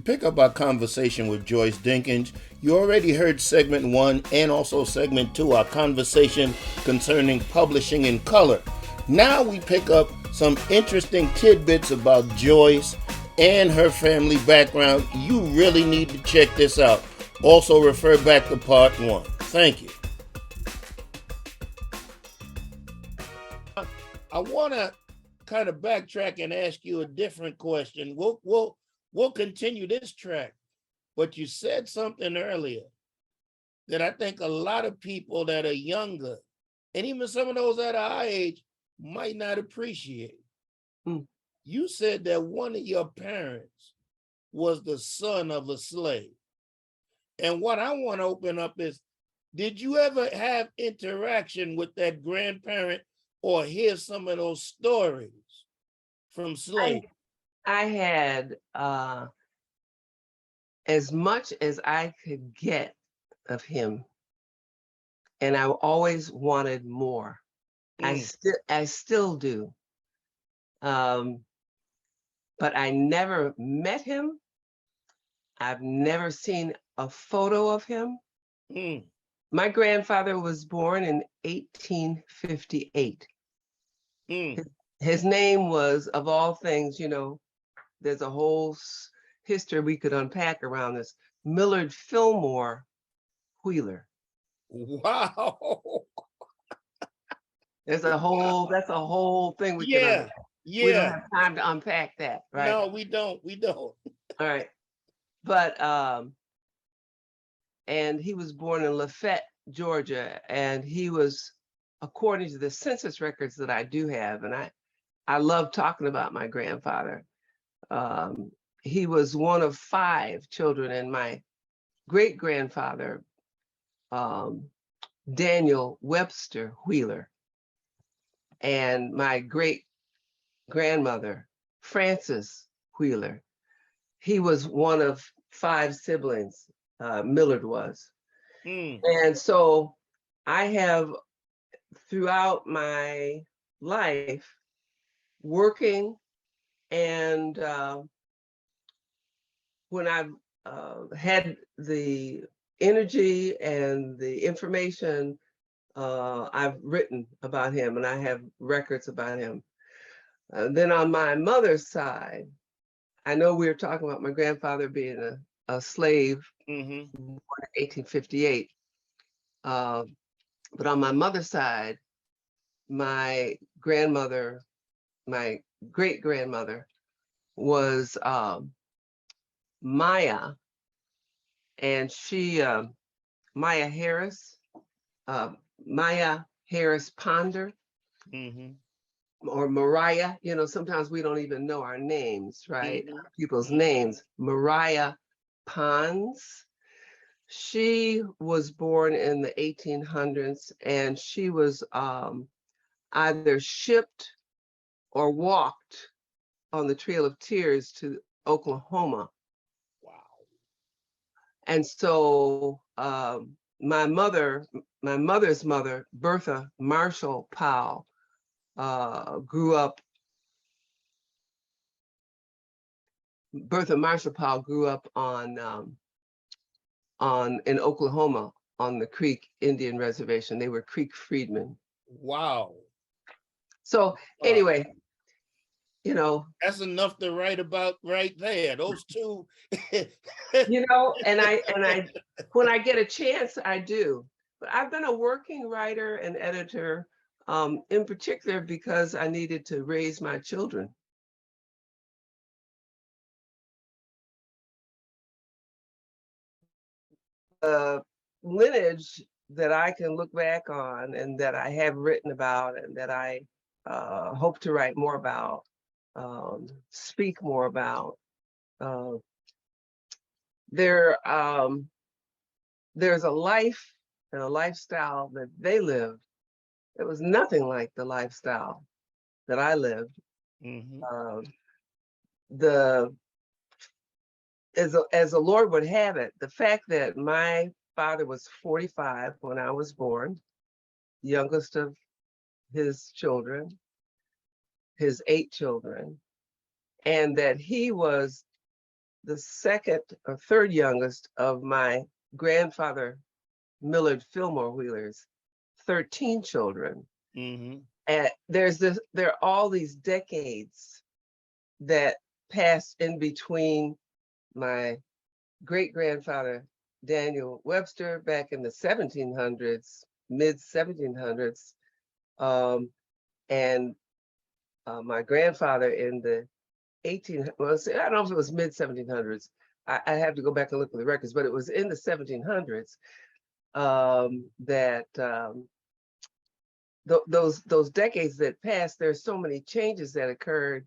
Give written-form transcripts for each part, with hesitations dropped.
pick up our conversation with Joyce Dinkins, you already heard segment 1 and also segment 2, our conversation concerning publishing in color. Now we pick up some interesting tidbits about Joyce and her family background. You really need to check this out. Also refer back to part 1. Thank you. I want to kind of backtrack and ask you a different question. We'll continue this track, but you said something earlier that I think a lot of people that are younger, and even some of those at our age, might not appreciate. You said that one of your parents was the son of a slave. And what I want to open up is, did you ever have interaction with that grandparent or hear some of those stories from slaves? I had as much as I could get of him, and I always wanted more. I still do. But I never met him. I've never seen a photo of him. My grandfather was born in 1858. His name was, of all things, you know, there's a whole history we could unpack around this, Millard Fillmore Wheeler. Wow. That's a whole thing we could unpack. We don't have time to unpack that, right? No, we don't. All right. But and he was born in Lafayette, Georgia, and he was, according to the census records that I do have, and I love talking about my grandfather. He was one of 5 children, and my great-grandfather, Daniel Webster Wheeler, and my great-grandmother, Frances Wheeler. He was one of 5 siblings, Millard was. And so I have, throughout my life, working and when I've had the energy and the information, I've written about him and I have records about him. Then on my mother's side, I know we were talking about my grandfather being a slave born in 1858. But on my mother's side, my grandmother, my great-grandmother was Maya, and she, Maya Harris Ponder, or Mariah, you know, sometimes we don't even know our names, right? People's names. Mariah Pons. She was born in the 1800s, and she was either shipped or walked on the Trail of Tears to Oklahoma. Wow. And so my mother's mother, Bertha Marshall Powell, grew up in Oklahoma on the Creek Indian Reservation. They were Creek freedmen. Wow. So anyway, you know, that's enough to write about right there. Those two. You know, and I when I get a chance, I do. But I've been a working writer and editor, in particular because I needed to raise my children. Lineage that I can look back on and that I have written about and that I hope to write more about, speak more about. There's a life and a lifestyle that they lived. It was nothing like the lifestyle that I lived. As the Lord would have it, the fact that my father was 45 when I was born, youngest of his children, his 8 children, and that he was the second or third youngest of my grandfather, Millard Fillmore Wheeler's 13 children. Mm-hmm. And there are all these decades that passed in between my great-grandfather, Daniel Webster, back in the 1700s, mid-1700s, and my grandfather in the I don't know if it was mid-1700s. I have to go back and look at the records, but it was in the 1700s those decades that passed. There's so many changes that occurred.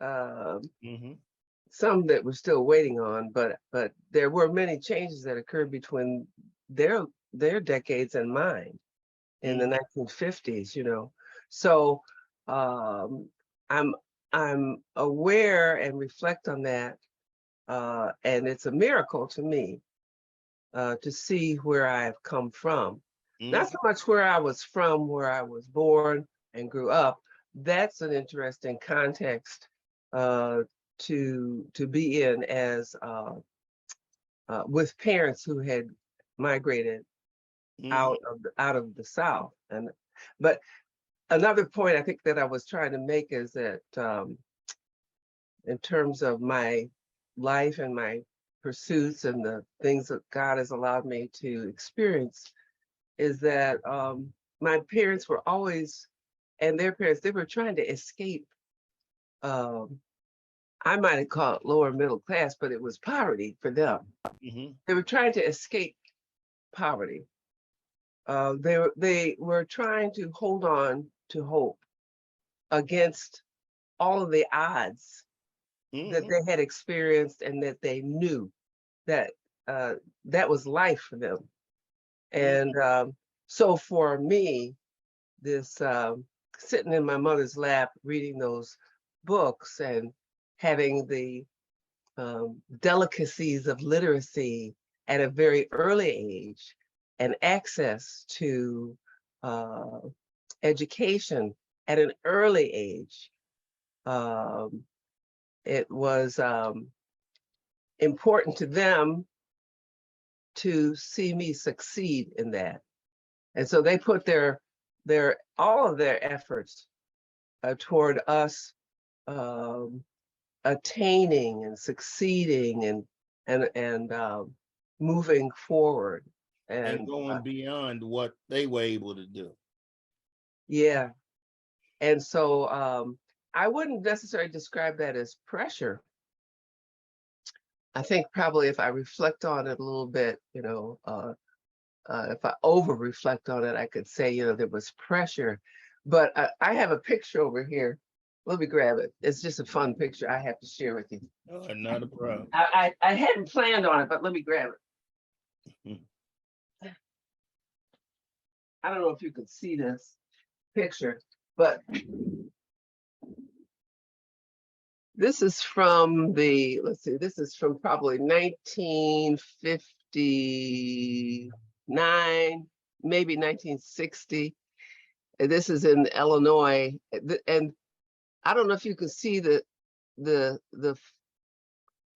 Mm-hmm. Some that we're still waiting on, but there were many changes that occurred between their decades and mine in the 1950s. You know, so I'm aware and reflect on that, and it's a miracle to me to see where I've come from. Not so much where I was from, where I was born and grew up. That's an interesting context to be in, as with parents who had migrated out of the South. But another point I think that I was trying to make is that in terms of my life and my pursuits and the things that God has allowed me to experience, is that my parents were always, and their parents, they were trying to escape. I might have called it lower middle class, but it was poverty for them. Mm-hmm. They were trying to escape poverty. They were trying to hold on to hope against all of the odds that they had experienced, and that they knew that that was life for them. And so for me, this sitting in my mother's lap, reading those books and having the delicacies of literacy at a very early age, and access to education at an early age, it was important to them to see me succeed in that. And so they put all of their efforts toward us attaining and succeeding and moving forward. And going beyond what they were able to do. Yeah. And so I wouldn't necessarily describe that as pressure. I think probably if I reflect on it a little bit, you know, if I over reflect on it, I could say, you know, there was pressure. But I have a picture over here. Let me grab it. It's just a fun picture I have to share with you. Oh, not a problem. I hadn't planned on it, but let me grab it. I don't know if you can see this picture, but this is from let's see, this is from probably 1959, maybe 1960. And this is in Illinois. And I don't know if you can see the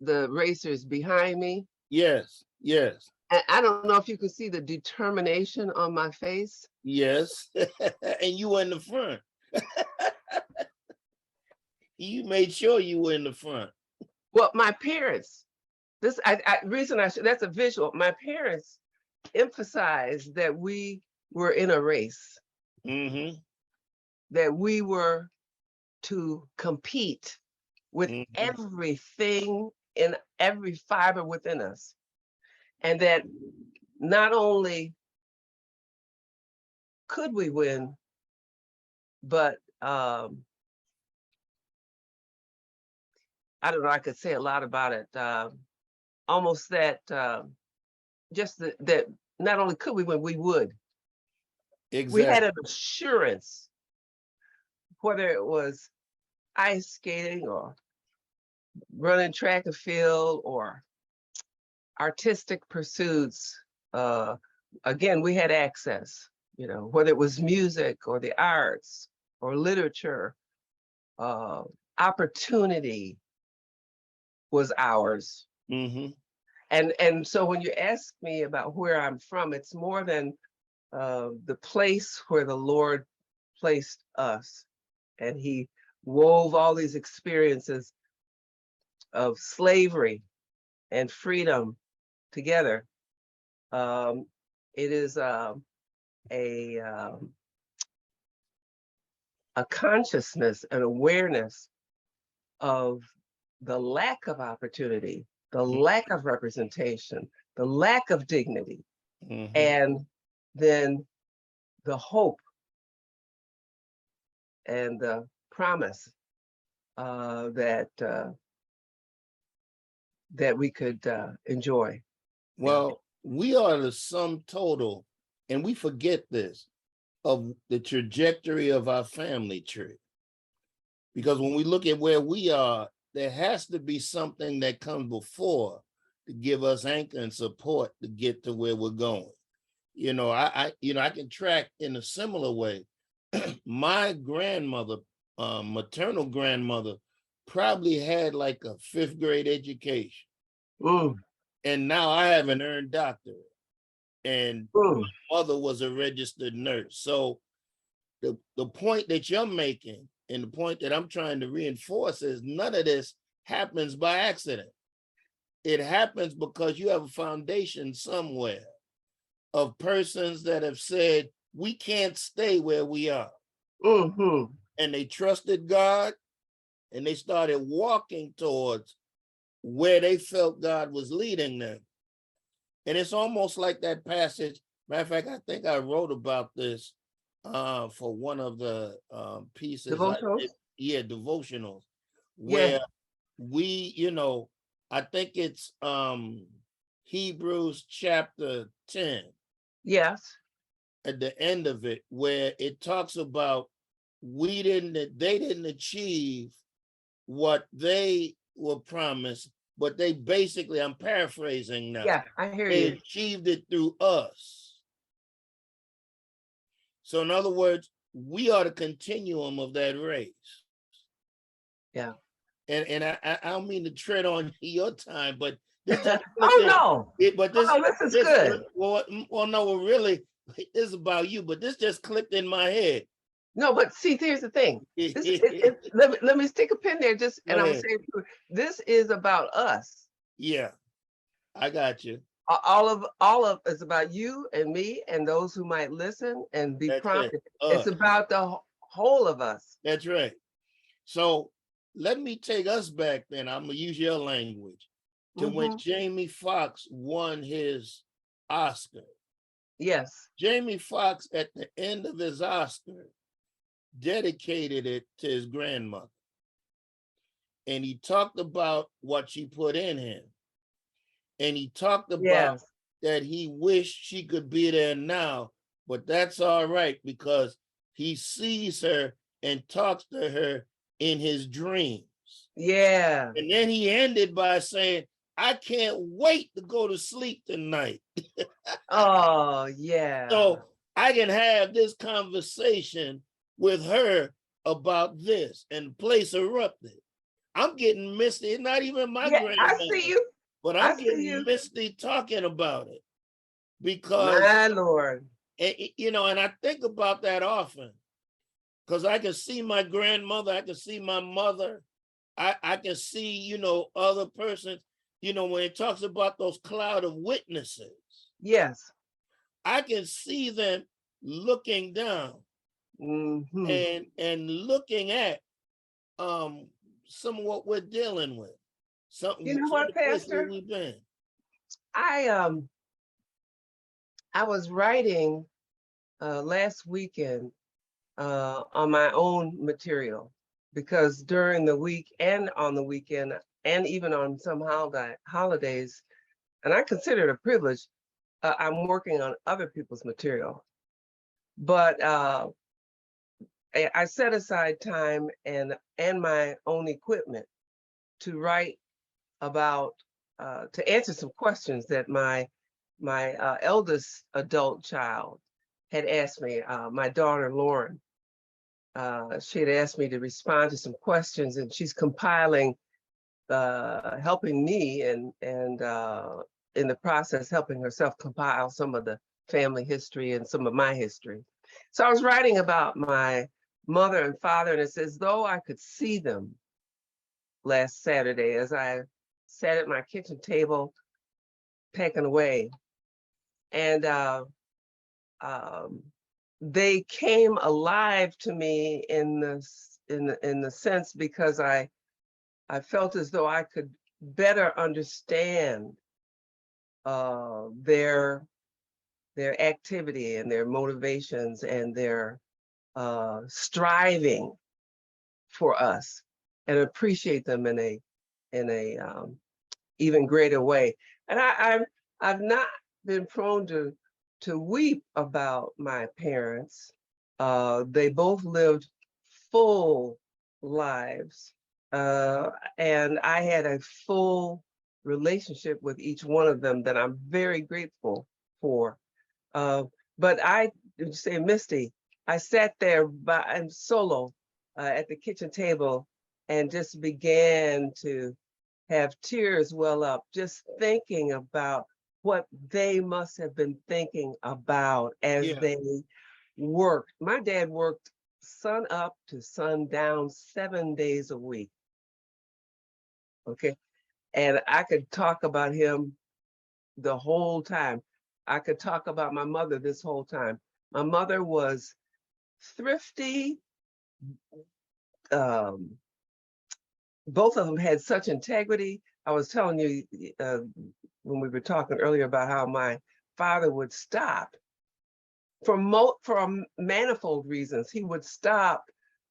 racers behind me. Yes, yes. I don't know if you can see the determination on my face. Yes, and you were in the front. You made sure you were in the front. Well, my parents, that's a visual. My parents emphasized that we were in a race, that we were to compete with everything in every fiber within us. And that not only could we win, but I don't know, I could say a lot about it. Almost that, just that not only could we win, we would. Exactly. We had an assurance, whether it was ice skating or running track and field or artistic pursuits. Again, we had access, you know, whether it was music or the arts or literature, opportunity, was ours. Mm-hmm. And so when you ask me about where I'm from, it's more than the place where the Lord placed us. And he wove all these experiences of slavery and freedom together. It is a consciousness, an awareness of the lack of opportunity, the lack of representation, the lack of dignity, and then the hope and the promise that we could enjoy. Well, we are the sum total, and we forget this, of the trajectory of our family tree. Because when we look at where we are, there has to be something that comes before to give us anchor and support to get to where we're going. I can track in a similar way. My grandmother, maternal grandmother, probably had like a 5th grade education. And now I have an earned doctorate. And my mother was a registered nurse. So the point that you're making and the point that I'm trying to reinforce is none of this happens by accident. It happens because you have a foundation somewhere of persons that have said, we can't stay where we are. And they trusted God and they started walking towards where they felt God was leading them. And it's almost like that passage. Matter of fact, I think I wrote about this for one of the pieces. Devotionals? Devotionals. Where we, I think it's Hebrews chapter 10. Yes. At the end of it, where it talks about they didn't achieve what they were promised, but they basically, I'm paraphrasing now. Yeah, I hear they you. achieved it through us. So in other words, we are the continuum of that race. Yeah. And I don't mean to tread on your time, but this just this is good. Really, this is about you, but this just clicked in my head. No, but see, here's the thing. Let me stick a pin there, and I'm saying this is about us. Yeah, I got you. All of it's about you and me and those who might listen and be prompted. It's about the whole of us. That's right. So let me take us back then. I'm gonna use your language to when Jamie Foxx won his Oscar. Yes. Jamie Foxx, at the end of his Oscar, dedicated it to his grandmother. And he talked about what she put in him. And he talked about that he wished she could be there now, but that's all right because he sees her and talks to her in his dreams. Yeah. And then he ended by saying, I can't wait to go to sleep tonight. Oh, yeah. So I can have this conversation with her about this and place erupted. I'm getting misty. It's not even my grandmother. I see you. But I'm getting misty talking about it because, my Lord, and I think about that often because I can see my grandmother, I can see my mother, I can see, other persons, when it talks about those cloud of witnesses. Yes. I can see them looking down and looking at some of what we're dealing with. You know what, Pastor? We've been. I was writing last weekend on my own material because during the week and on the weekend and even on some holidays, and I consider it a privilege, I'm working on other people's material. But I set aside time and my own equipment to write about, to answer some questions that my eldest adult child had asked me, my daughter, Lauren. She had asked me to respond to some questions, and she's compiling helping me and in the process helping herself compile some of the family history and some of my history. So I was writing about my mother and father, and it's as though I could see them last Saturday as I sat at my kitchen table packing away. And they came alive to me in the sense because I felt as though I could better understand their activity and their motivations and their striving for us, and appreciate them in a even greater way. And I've not been prone to weep about my parents. They both lived full lives, and I had a full relationship with each one of them that I'm very grateful for. But did you say, Misty, I sat there I'm solo at the kitchen table and just began to have tears well up, just thinking about what they must have been thinking about as they worked. My dad worked sun up to sun down 7 days a week. Okay. And I could talk about him the whole time. I could talk about my mother this whole time. My mother was thrifty. Both of them had such integrity. I was telling you when we were talking earlier about how my father would stop for manifold reasons. He would stop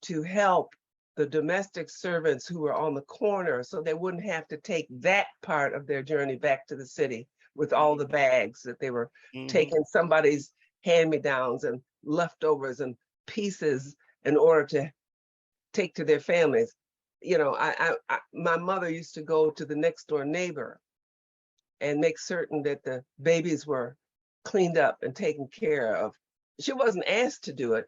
to help the domestic servants who were on the corner so they wouldn't have to take that part of their journey back to the city with all the bags that they were taking somebody's hand-me-downs and leftovers and pieces in order to take to their families. You know, my mother used to go to the next door neighbor and make certain that the babies were cleaned up and taken care of. She wasn't asked to do it.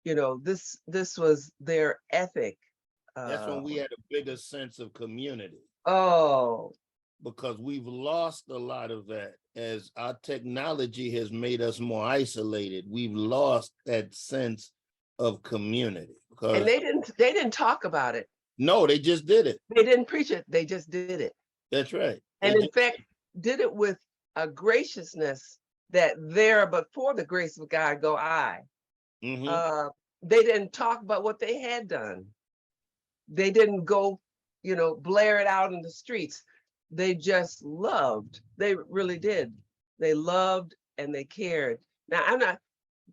You know, this was their ethic. That's when we had a bigger sense of community. Oh. Because we've lost a lot of that as our technology has made us more isolated. We've lost that sense of community. And they didn't talk about it. No, they just did it. They didn't preach it. They just did it. That's right. And in fact, did it with a graciousness that there, but for the grace of God go I. They didn't talk about what they had done. They didn't go, blare it out in the streets. They just loved. They really did. They loved and they cared. Now, I'm not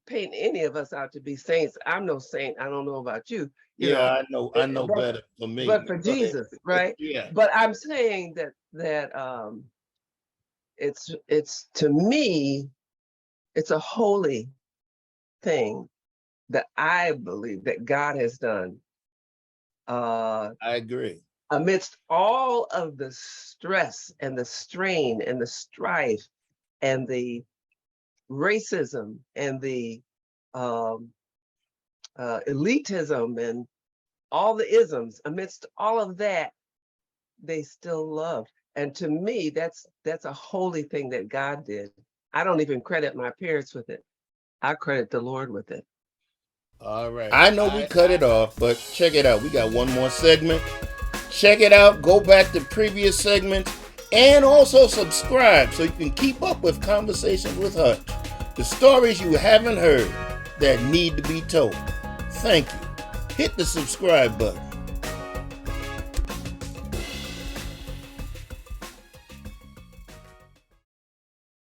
painting any of us out to be saints. I'm no saint. I don't know about you. I know better for me. But for Jesus, right? Yeah. But I'm saying that it's to me, it's a holy thing that I believe that God has done. I agree. Amidst all of the stress and the strain and the strife and the racism and the elitism and all the isms, amidst all of that, they still loved. And to me, that's a holy thing that God did. I don't even credit my parents with it. I credit the Lord with it. All right. I know we cut it off, but check it out. We got one more segment. Check it out. Go back to previous segments and also subscribe so you can keep up with Conversations with Hutch. The stories you haven't heard that need to be told. Thank you. Hit the subscribe button.